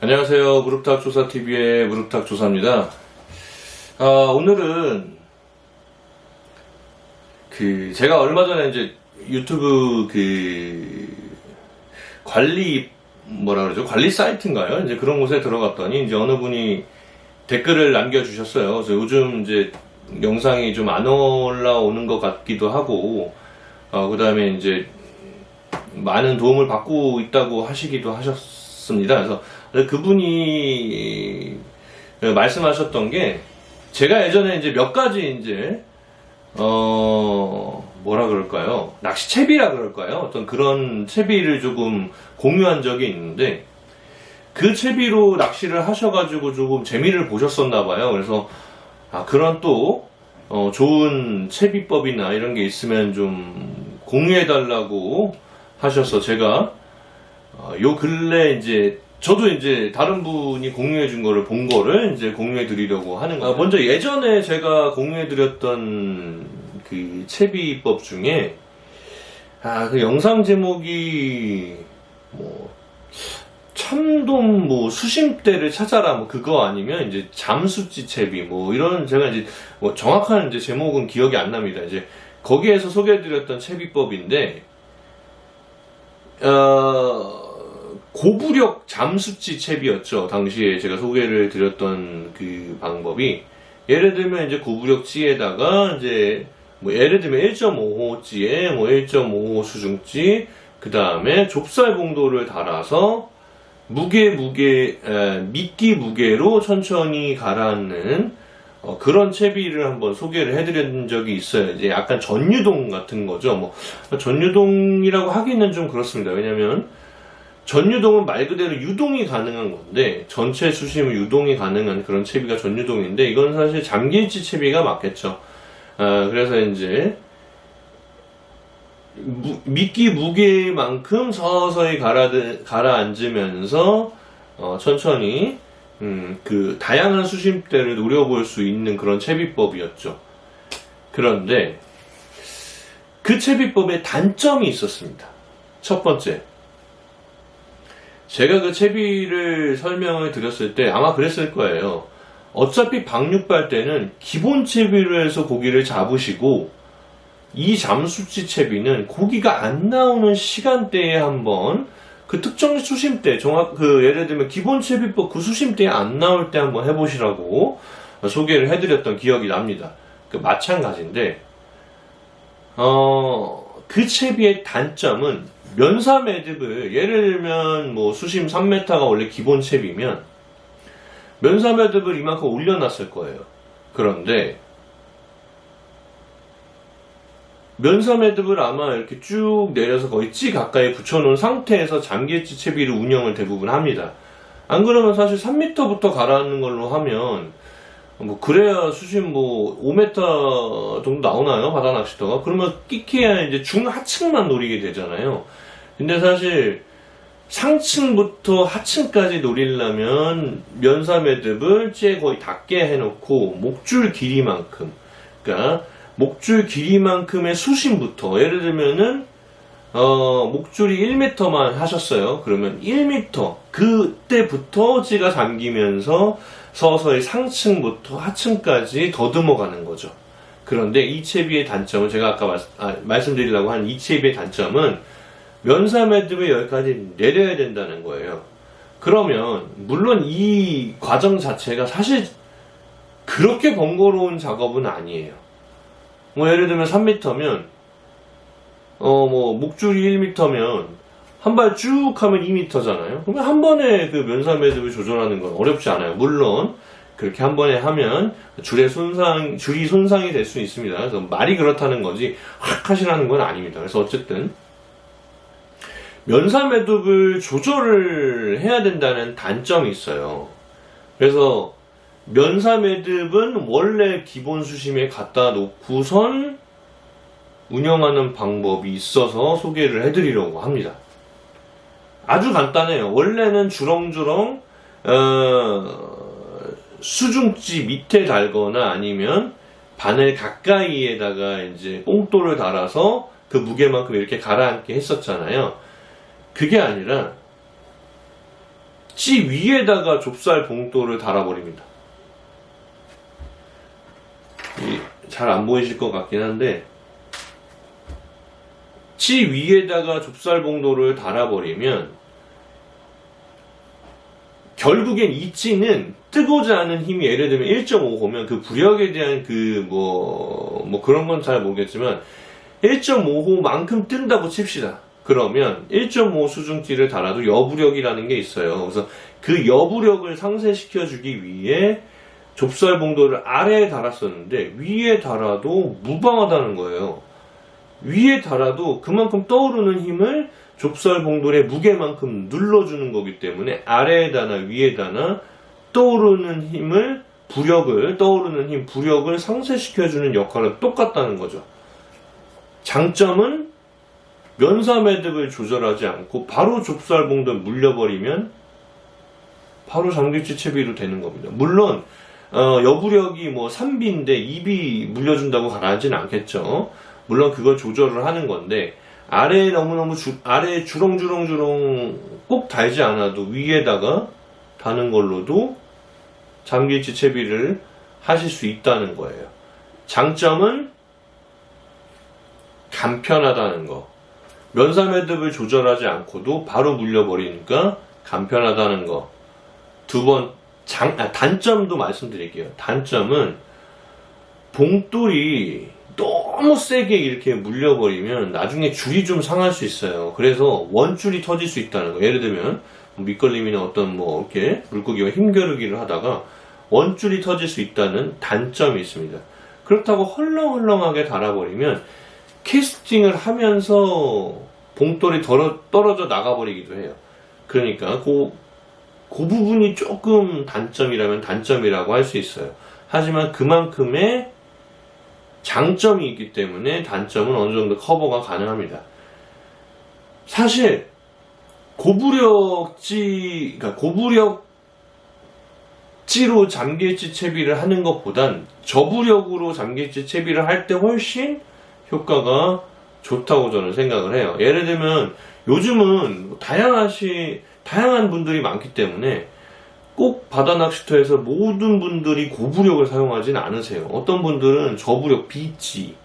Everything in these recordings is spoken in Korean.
안녕하세요. 무릎탁조사TV의 무릎탁조사입니다. 오늘은 제가 얼마 전에 이제 유튜브 관리 관리 사이트인가요? 이제 그런 곳에 들어갔더니 이제 어느 분이 댓글을 남겨주셨어요. 그래서 요즘 이제 영상이 좀 안 올라오는 것 같기도 하고, 그 다음에 이제 많은 도움을 받고 있다고 하시기도 하셨습니다. 그래서 그분이 말씀하셨던 게, 제가 예전에 이제 몇 가지 이제 낚시채비라 그럴까요? 어떤 그런 채비를 조금 공유한 적이 있는데, 그 채비로 낚시를 하셔가지고 조금 재미를 보셨었나봐요. 그래서 그런 또 좋은 채비법이나 이런 게 있으면 좀 공유해달라고 하셔서, 제가 요 근래 이제 저도 이제 다른 분이 공유해준 거를 본 거를 이제 공유해드리려고 하는 거예요. 먼저 예전에 제가 공유해드렸던 그 채비법 중에 그 영상 제목이 참돔 수심대를 찾아라 그거 아니면 이제 잠수찌 채비 이런, 제가 이제 정확한 이제 제목은 기억이 안 납니다. 이제 거기에서 소개해드렸던 채비법인데, 고부력 잠수찌 채비였죠. 당시에 제가 소개를 드렸던 그 방법이, 예를 들면 이제 고부력찌에다가 이제 예를 들면 1.5호찌에 1.5호 수중찌, 그 다음에 좁쌀 봉도를 달아서 미끼 무게로 천천히 가라앉는 그런 채비를 한번 소개를 해드린 적이 있어요. 이제 약간 전유동 같은 거죠. 전유동이라고 하기는 좀 그렇습니다. 왜냐면 전유동은 말 그대로 유동이 가능한 건데, 전체 수심을 유동이 가능한 그런 채비가 전유동인데, 이건 사실 잠길치 채비가 맞겠죠. 그래서 이제 미끼 무게만큼 서서히 가라앉으면서 천천히 그 다양한 수심대를 노려볼 수 있는 그런 채비법이었죠. 그런데 그 채비법에 단점이 있었습니다. 첫 번째, 제가 그 채비를 설명을 드렸을 때 아마 그랬을 거예요. 어차피 박육발 때는 기본 채비로 해서 고기를 잡으시고, 이 잠수찌 채비는 고기가 안 나오는 시간대에 한번 그 특정 수심대, 예를 들면 기본 채비법 그 수심대에 안 나올 때 한번 해보시라고 소개를 해드렸던 기억이 납니다. 마찬가지인데, 그 채비의 단점은 면사 매듭을, 예를 들면 수심 3m가 원래 기본 채비면 면사 매듭을 이만큼 올려놨을 거예요. 그런데 면사 매듭을 아마 이렇게 쭉 내려서 거의 찌 가까이 붙여놓은 상태에서 잠길치 채비를 운영을 대부분 합니다. 안 그러면 사실 3m부터 가라앉는 걸로 하면 그래야 수심 5m 정도 나오나요? 바다 낚시터가? 그러면 끼케야 이제 중하층만 노리게 되잖아요. 근데 사실 상층부터 하층까지 노리려면 면사 매듭을 찌에 거의 닿게 해놓고 목줄 길이만큼, 그러니까 목줄 길이만큼의 수심부터, 예를 들면은 목줄이 1m만 하셨어요. 그러면 1m 그때부터 찌가 잠기면서 서서히 상층부터 하층까지 더듬어 가는 거죠. 그런데 이 채비의 단점은, 제가 아까 말씀드리려고 한 이 채비의 단점은 면사 매듭을 여기까지 내려야 된다는 거예요. 그러면 물론 이 과정 자체가 사실 그렇게 번거로운 작업은 아니에요. 예를 들면 3m면 목줄이 1m면 한 발 쭉 하면 2m잖아요. 그러면 한 번에 그 면사 매듭을 조절하는 건 어렵지 않아요. 물론 그렇게 한 번에 하면 줄이 손상이 될 수 있습니다. 그래서 말이 그렇다는 거지 확 하시라는 건 아닙니다. 그래서 어쨌든 면사 매듭을 조절을 해야 된다는 단점이 있어요. 그래서 면사 매듭은 원래 기본 수심에 갖다 놓고선 운영하는 방법이 있어서 소개를 해드리려고 합니다. 아주 간단해요. 원래는 주렁주렁 수중지 밑에 달거나 아니면 바늘 가까이에다가 이제 뽕돌을 달아서 그 무게만큼 이렇게 가라앉게 했었잖아요. 그게 아니라 찌 위에다가 좁쌀 봉돌을 달아버립니다. 잘 안 보이실 것 같긴 한데, 찌 위에다가 좁쌀 봉돌을 달아버리면 결국엔 이 찌는 뜨고자 하는 힘이 예를 들면 1.5호면 그 부력에 대한 뭐 그런 건 잘 모르겠지만 1.5호만큼 뜬다고 칩시다. 그러면 1.5 수중찌를 달아도 여부력이라는 게 있어요. 그래서 그 여부력을 상쇄시켜주기 위해 좁쌀 봉돌을 아래에 달았었는데 위에 달아도 무방하다는 거예요. 위에 달아도 그만큼 떠오르는 힘을 좁쌀 봉돌의 무게만큼 눌러주는 거기 때문에 아래에다나 위에다나 떠오르는 힘을 떠오르는 힘 부력을 상쇄시켜주는 역할은 똑같다는 거죠. 장점은 면사 매듭을 조절하지 않고 바로 좁쌀 봉돌 물려버리면 바로 장기치 채비로 되는 겁니다. 물론 여부력이 뭐 3비인데 2비 물려준다고 가라앉지는 않겠죠. 물론 그걸 조절을 하는 건데 아래에 아래에 주렁주렁 꼭 달지 않아도 위에다가 다는 걸로도 잠길치 채비를 하실 수 있다는 거예요. 장점은 간편하다는 거. 면사 매듭을 조절하지 않고도 바로 물려버리니까 간편하다는 거. 단점도 말씀드릴게요. 단점은 봉돌이 너무 세게 이렇게 물려버리면 나중에 줄이 좀 상할 수 있어요. 그래서 원줄이 터질 수 있다는 거. 예를 들면 밑걸림이나 어떤 이렇게 물고기와 힘겨루기를 하다가 원줄이 터질 수 있다는 단점이 있습니다. 그렇다고 헐렁헐렁하게 달아버리면 캐스팅을 하면서 봉돌이 떨어져 나가버리기도 해요. 그러니까 그 부분이 조금 단점이라면 단점이라고 할 수 있어요. 하지만 그만큼의 장점이 있기 때문에 단점은 어느 정도 커버가 가능합니다. 사실 고부력찌로 잠길치 채비를 하는 것보단 저부력으로 잠길치 채비를 할 때 훨씬 효과가 좋다고 저는 생각을 해요. 예를 들면 요즘은 다양한 분들이 많기 때문에 꼭 바다 낚시터에서 모든 분들이 고부력을 사용하진 않으세요. 어떤 분들은 저부력 B찌,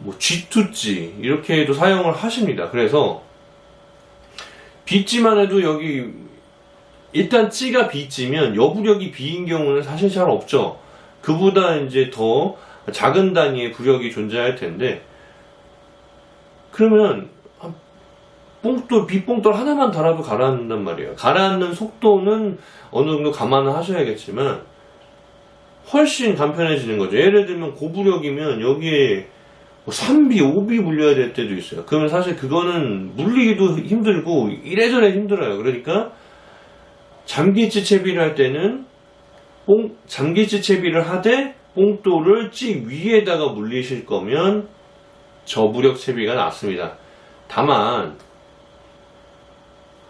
G2찌 이렇게도 사용을 하십니다. 그래서 B찌만 해도 여기 일단 찌가 B찌면 여부력이 B인 경우는 사실 잘 없죠. 그보다 이제 더 작은 단위의 부력이 존재할 텐데 그러면 빗봉돌 하나만 달아도 가라앉는단 말이에요. 가라앉는 속도는 어느 정도 감안을 하셔야겠지만 훨씬 간편해지는 거죠. 예를 들면 고부력이면 여기에 3비, 5비 물려야 될 때도 있어요. 그러면 사실 그거는 물리기도 힘들고 이래저래 힘들어요. 그러니까 잠길치 채비를 할 때는 잠길치 채비를 하되 봉돌을 찌 위에다가 물리실 거면 저부력 채비가 낫습니다. 다만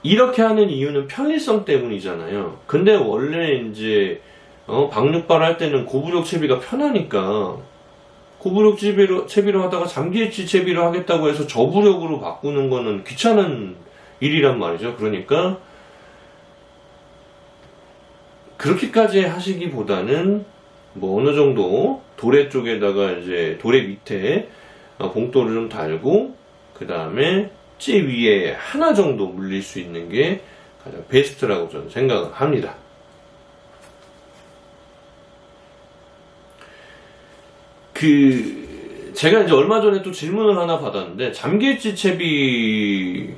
이렇게 하는 이유는 편리성 때문이잖아요. 근데 원래 이제 박육발 할 때는 고부력 채비가 편하니까 고부력 채비로 하다가 잠길치 채비로 하겠다고 해서 저부력으로 바꾸는 거는 귀찮은 일이란 말이죠. 그러니까 그렇게까지 하시기보다는 어느 정도 도래 쪽에다가 이제 도래 밑에 봉돌을 좀 달고 그 다음에 찌 위에 하나 정도 물릴 수 있는 게 가장 베스트라고 저는 생각을 합니다. 제가 이제 얼마 전에 또 질문을 하나 받았는데 잠길치 채비는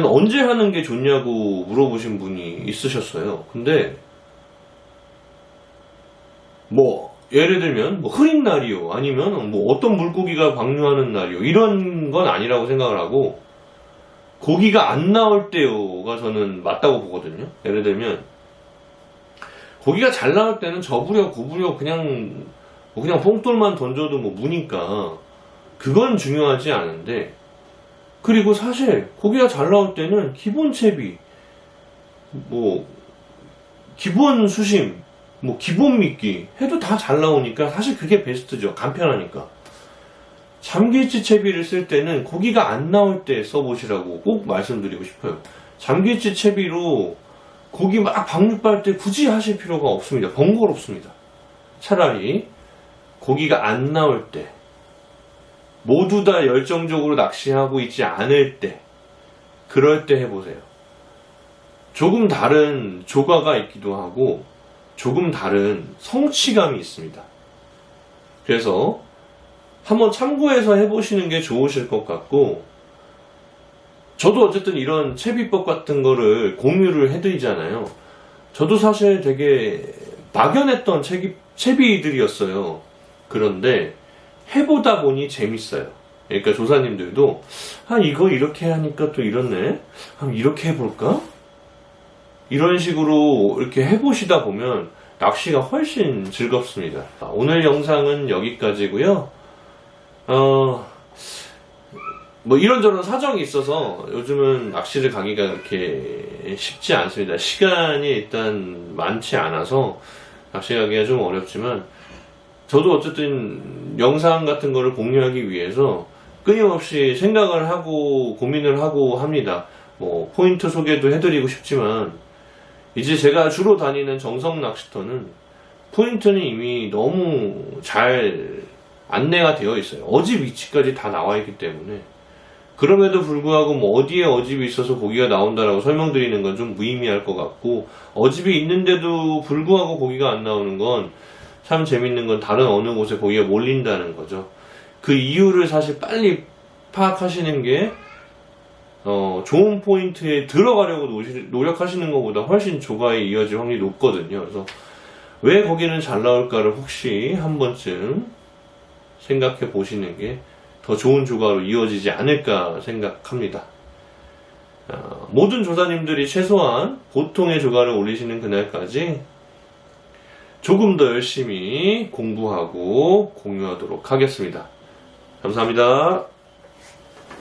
언제 하는 게 좋냐고 물어보신 분이 있으셨어요. 근데 예를 들면 흐린 날이요 아니면 어떤 물고기가 방류하는 날이요 이런 건 아니라고 생각을 하고 고기가 안 나올 때요가 저는 맞다고 보거든요. 예를 들면 고기가 잘 나올 때는 저부력 고부력 그냥 봉돌만 던져도 무니까 그건 중요하지 않은데, 그리고 사실 고기가 잘 나올 때는 기본 채비 기본 수심 기본 미끼 해도 다 잘 나오니까 사실 그게 베스트죠. 간편하니까. 잠길치 채비를 쓸 때는 고기가 안 나올 때 써보시라고 꼭 말씀드리고 싶어요. 잠기치 채비로 고기 막 방류할 때 굳이 하실 필요가 없습니다. 번거롭습니다. 차라리 고기가 안 나올 때, 모두 다 열정적으로 낚시하고 있지 않을 때, 그럴 때 해보세요. 조금 다른 조과가 있기도 하고 조금 다른 성취감이 있습니다. 그래서 한번 참고해서 해보시는 게 좋으실 것 같고, 저도 어쨌든 이런 채비법 같은 거를 공유를 해드리잖아요. 저도 사실 되게 막연했던 채비들이었어요. 그런데 해보다 보니 재밌어요. 그러니까 조사님들도 이거 이렇게 하니까 또 이렇네, 이렇게 해볼까? 이런 식으로 이렇게 해보시다 보면 낚시가 훨씬 즐겁습니다. 오늘 영상은 여기까지고요. 뭐 이런저런 사정이 있어서 요즘은 낚시를 가기가 그렇게 쉽지 않습니다. 시간이 일단 많지 않아서 낚시 가기가 좀 어렵지만, 저도 어쨌든 영상 같은 거를 공유하기 위해서 끊임없이 생각을 하고 고민을 하고 합니다. 뭐 포인트 소개도 해드리고 싶지만, 이제 제가 주로 다니는 정성 낚시터는 포인트는 이미 너무 잘 안내가 되어 있어요. 어집 위치까지 다 나와 있기 때문에. 그럼에도 불구하고 뭐 어디에 어집이 있어서 고기가 나온다라고 설명드리는 건 좀 무의미할 것 같고, 어집이 있는데도 불구하고 고기가 안 나오는 건 참 재밌는 건 다른 어느 곳에 고기가 몰린다는 거죠. 그 이유를 사실 빨리 파악하시는 게 좋은 포인트에 들어가려고 노력하시는 것보다 훨씬 조과에 이어질 확률이 높거든요. 그래서 왜 거기는 잘 나올까를 혹시 한 번쯤 생각해 보시는 게 더 좋은 조과로 이어지지 않을까 생각합니다. 모든 조사님들이 최소한 보통의 조과를 올리시는 그날까지 조금 더 열심히 공부하고 공유하도록 하겠습니다. 감사합니다.